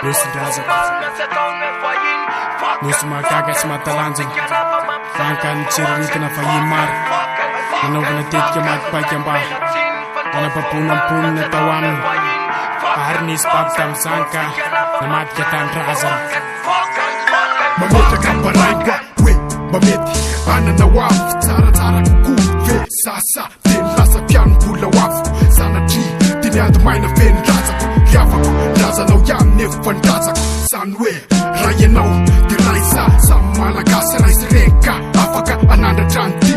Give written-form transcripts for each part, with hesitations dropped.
Listen razak Nusma kagas matalanjang Tangkan cirin kena fayimar Nanawana titya magpagyamba Nanapapunang pun na tawan Arnis pagtam sangka Namatkatan razak Mameta kambaranga we mameti ananawaf tsara kuve sasa din lasa pian kula waf sana tri tinyanda maina fen razak yafako razanao yam nefan razak sanwe rayanao diraisa samalagas raisreka afaka anandratrano ty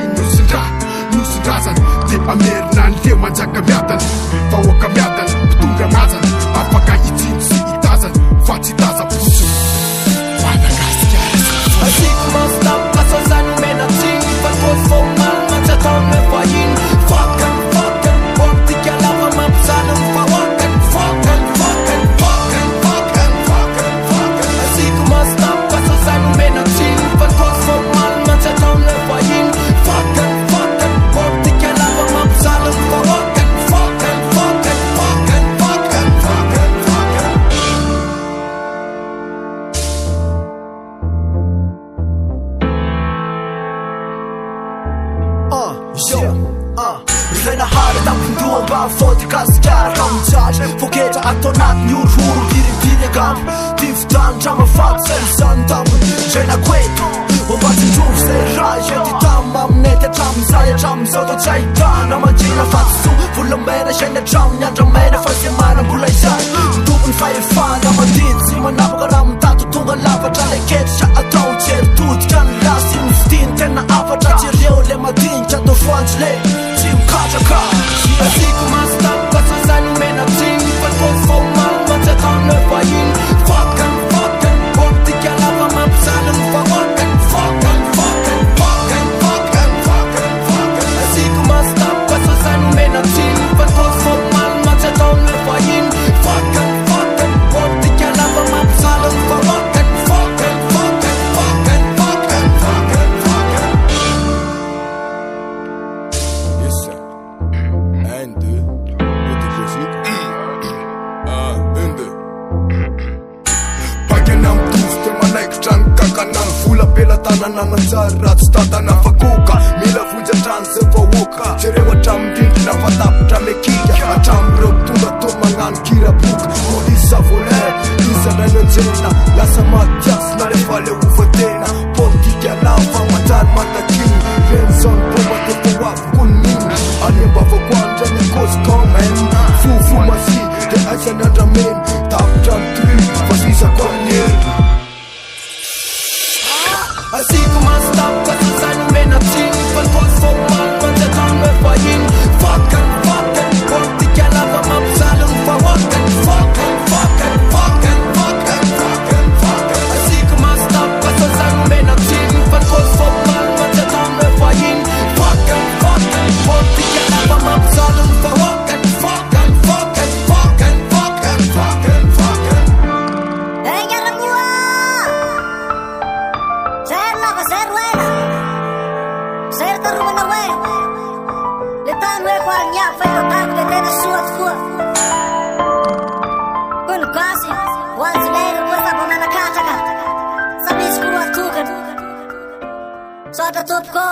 nusinrazan de amerinan le manjaka miadan fahoaka miadan mpitondra mazan afaka itsitsy itazan fa tsy taza poso Asiko mastap kasazano menatsing Pagkosfoman matsatang na fayin Fucking, Portika lava mapsanang fawakan Fucking Asiko mastap kasazano menatsing Pagkosfoman matsatang na fayin Fucking, Portika lava mapsanang fawakan Fucking Rena haret am kunduan ba foti kasgar kam charge Fogeta atonat nyur huru piri gam Tiftan chama fat sen santam Rena kwetu Wabati tuf se raje Di tamam nete tam zaya tam Zoto chaitan Namajina fatsu Fulla mena shena tam Nyandra mena fasya mana bulay zay Dubun fire fan Namadid Sima napakaram Tatu tunga lava Chale ket Sha ataw Cher tut kan lasi Mustin Tena apa Chachi reo le madin Chato fwanchle Tim kachaka Asiko mastap Kasazano menatsing Pagkosfoman Matsatang na fayin Fucking Portika lava mapsanang fawakan Fucking Asiko mastap Kasazano menatsing Pagkosfoman Matsatang na fayin Fucking Portika lava mapsanang fawakan Fucking Yes sir. Un, deux. Côté classique. Un, deux. Paganam tuste manaik tran kakanal Fula pela tanana nanzar rats tatana fakuka Mila vunja tran se fawoka Cherewa tram dint na fatap tramekia Atram rok tunda to mangan kira buka Modisa voler Isa rananzena Lasa matias na refale ufatena Portika lava matan matakin Renzon bomba te fawaf kunin Ane bava kwanja ne kos komen Fufu masi Te aisa nandramen Tap tram tri Fasisa kwanyer Asiko mastap kasazano menatsing Pagkosfoman matsatang na fayin Fucking Portika lava mapsanang fawakan Fucking Asiko mastap kasazano menatsing Pagkosfoman matsatang na fayin Fucking Portika lava mapsanang fawakan Fucking Hey, alam nyo Sir na ka, sir wena Sir taruman na we Litan we kwa niya Fay o tayo de tena suat fua Kun kasi Once later was up on a nakataka Sabi skuru at tukan So at the top ko